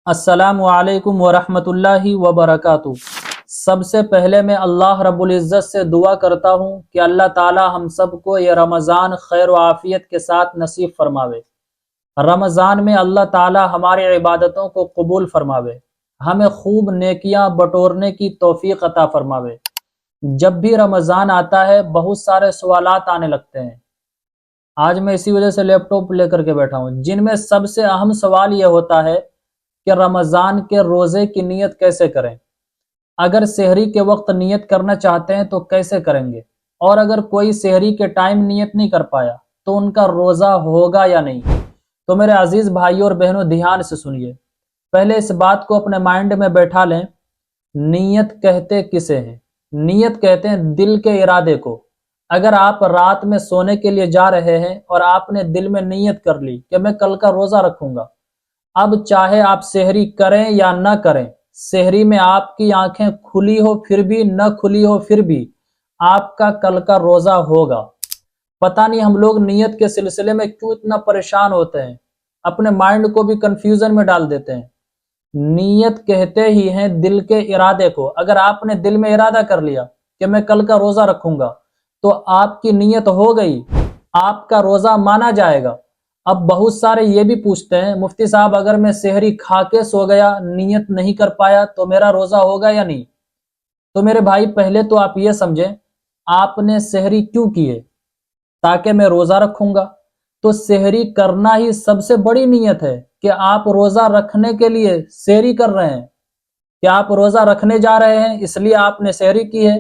السلام علیکم ورحمۃ اللہ وبرکاتہ۔ سب سے پہلے میں اللہ رب العزت سے دعا کرتا ہوں کہ اللہ تعالی ہم سب کو یہ رمضان خیر و عافیت کے ساتھ نصیب فرماوے۔ رمضان میں اللہ تعالی ہماری عبادتوں کو قبول فرماوے، ہمیں خوب نیکیاں بٹورنے کی توفیق عطا فرماوے۔ جب بھی رمضان آتا ہے بہت سارے سوالات آنے لگتے ہیں۔ آج میں اسی وجہ سے لیپ ٹاپ لے کر کے بیٹھا ہوں، جن میں سب سے اہم سوال یہ ہوتا ہے کہ رمضان کے روزے کی نیت کیسے کریں؟ اگر سحری کے وقت نیت کرنا چاہتے ہیں تو کیسے کریں گے؟ اور اگر کوئی سحری کے ٹائم نیت نہیں کر پایا تو ان کا روزہ ہوگا یا نہیں؟ تو میرے عزیز بھائیوں اور بہنوں دھیان سے سنیے، پہلے اس بات کو اپنے مائنڈ میں بیٹھا لیں۔ نیت کہتے کسے ہیں؟ نیت کہتے ہیں دل کے ارادے کو۔ اگر آپ رات میں سونے کے لیے جا رہے ہیں اور آپ نے دل میں نیت کر لی کہ میں کل کا روزہ رکھوں گا، اب چاہے آپ سحری کریں یا نہ کریں، سحری میں آپ کی آنکھیں کھلی ہو پھر بھی، نہ کھلی ہو پھر بھی، آپ کا کل کا روزہ ہوگا۔ پتہ نہیں ہم لوگ نیت کے سلسلے میں کیوں اتنا پریشان ہوتے ہیں، اپنے مائنڈ کو بھی کنفیوژن میں ڈال دیتے ہیں۔ نیت کہتے ہی ہیں دل کے ارادے کو۔ اگر آپ نے دل میں ارادہ کر لیا کہ میں کل کا روزہ رکھوں گا تو آپ کی نیت ہو گئی، آپ کا روزہ مانا جائے گا۔ اب بہت سارے یہ بھی پوچھتے ہیں مفتی صاحب اگر میں سحری کھا کے سو گیا، نیت نہیں کر پایا تو میرا روزہ ہوگا یا نہیں؟ تو میرے بھائی پہلے تو آپ یہ سمجھیں آپ نے سحری کیوں کی ہے؟ تاکہ میں روزہ رکھوں گا۔ تو سحری کرنا ہی سب سے بڑی نیت ہے کہ آپ روزہ رکھنے کے لیے سحری کر رہے ہیں، کہ آپ روزہ رکھنے جا رہے ہیں اس لیے آپ نے سحری کی ہے۔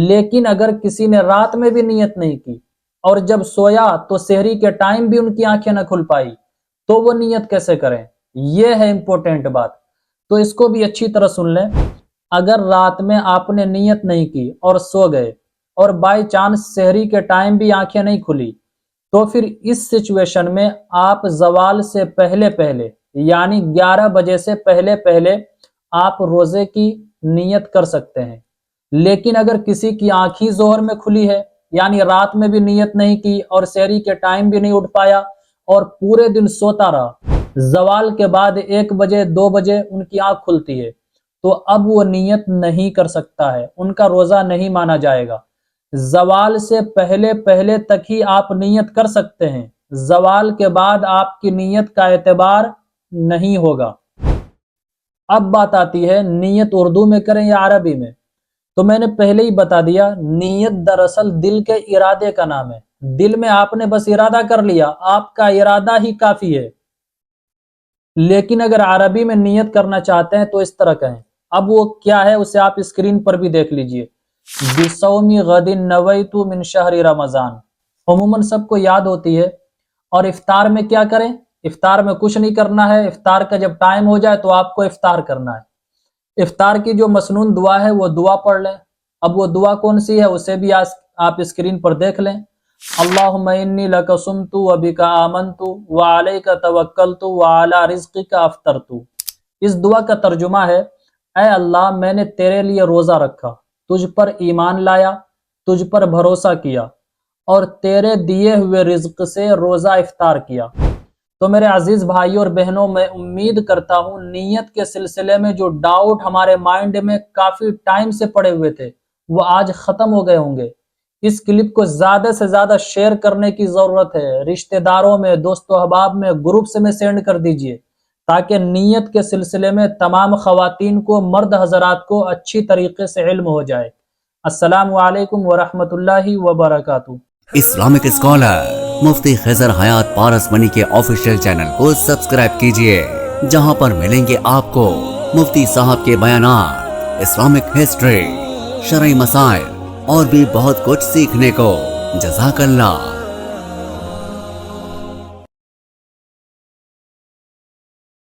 لیکن اگر کسی نے رات میں بھی نیت نہیں کی اور جب سویا تو سحری کے ٹائم بھی ان کی آنکھیں نہ کھل پائی، تو وہ نیت کیسے کریں؟ یہ ہے امپورٹنٹ بات، تو اس کو بھی اچھی طرح سن لیں۔ اگر رات میں آپ نے نیت نہیں کی اور سو گئے اور بائی چانس سحری کے ٹائم بھی آنکھیں نہیں کھلی، تو پھر اس سچویشن میں آپ زوال سے پہلے پہلے یعنی 11 بجے سے پہلے پہلے آپ روزے کی نیت کر سکتے ہیں۔ لیکن اگر کسی کی آنکھ ہی ظہر میں کھلی ہے، یعنی رات میں بھی نیت نہیں کی اور سحری کے ٹائم بھی نہیں اٹھ پایا اور پورے دن سوتا رہا، زوال کے بعد 1 بجے 2 بجے ان کی آنکھ کھلتی ہے، تو اب وہ نیت نہیں کر سکتا ہے، ان کا روزہ نہیں مانا جائے گا۔ زوال سے پہلے پہلے تک ہی آپ نیت کر سکتے ہیں، زوال کے بعد آپ کی نیت کا اعتبار نہیں ہوگا۔ اب بات آتی ہے نیت اردو میں کریں یا عربی میں؟ تو میں نے پہلے ہی بتا دیا، نیت دراصل دل کے ارادے کا نام ہے۔ دل میں آپ نے بس ارادہ کر لیا، آپ کا ارادہ ہی کافی ہے۔ لیکن اگر عربی میں نیت کرنا چاہتے ہیں تو اس طرح کہیں۔ اب وہ کیا ہے اسے آپ اسکرین پر بھی دیکھ لیجئے۔ بِصَوْمِ غَدٍ نَوَيْتُ مِنْ شَهْرِ رمضان عموماً سب کو یاد ہوتی ہے۔ اور افطار میں کیا کریں؟ افطار میں کچھ نہیں کرنا ہے، افطار کا جب ٹائم ہو جائے تو آپ کو افطار کرنا ہے۔ افطار کی جو مسنون دعا ہے وہ دعا پڑھ لیں۔ اب وہ دعا کون سی ہے اسے بھی آپ اسکرین پر دیکھ لیں۔ اللہم انی لک صمت وبک آمنت وعلیک توکلت وعلی رزقک افطرت۔ اس دعا کا ترجمہ ہے، اے اللہ میں نے تیرے لیے روزہ رکھا، تجھ پر ایمان لایا، تجھ پر بھروسہ کیا اور تیرے دیے ہوئے رزق سے روزہ افطار کیا۔ تو میرے عزیز بھائیوں اور بہنوں، میں امید کرتا ہوں نیت کے سلسلے میں جو ڈاؤٹ ہمارے مائنڈ میں کافی ٹائم سے پڑے ہوئے تھے وہ آج ختم ہو گئے ہوں گے۔ اس کلپ کو زیادہ سے زیادہ شیئر کرنے کی ضرورت ہے، رشتہ داروں میں، دوست و احباب میں، گروپس میں سینڈ کر دیجئے، تاکہ نیت کے سلسلے میں تمام خواتین کو، مرد حضرات کو اچھی طریقے سے علم ہو جائے۔ السلام علیکم ورحمۃ اللہ وبرکاتہ۔ اسلامک اسکالر مفتی خضر حیات پارس منی کے آفیشیل چینل کو سبسکرائب کیجئے، جہاں پر ملیں گے آپ کو مفتی صاحب کے بیانات، اسلامک ہسٹری، شرعی مسائل اور بھی بہت کچھ سیکھنے کو۔ جزاک اللہ۔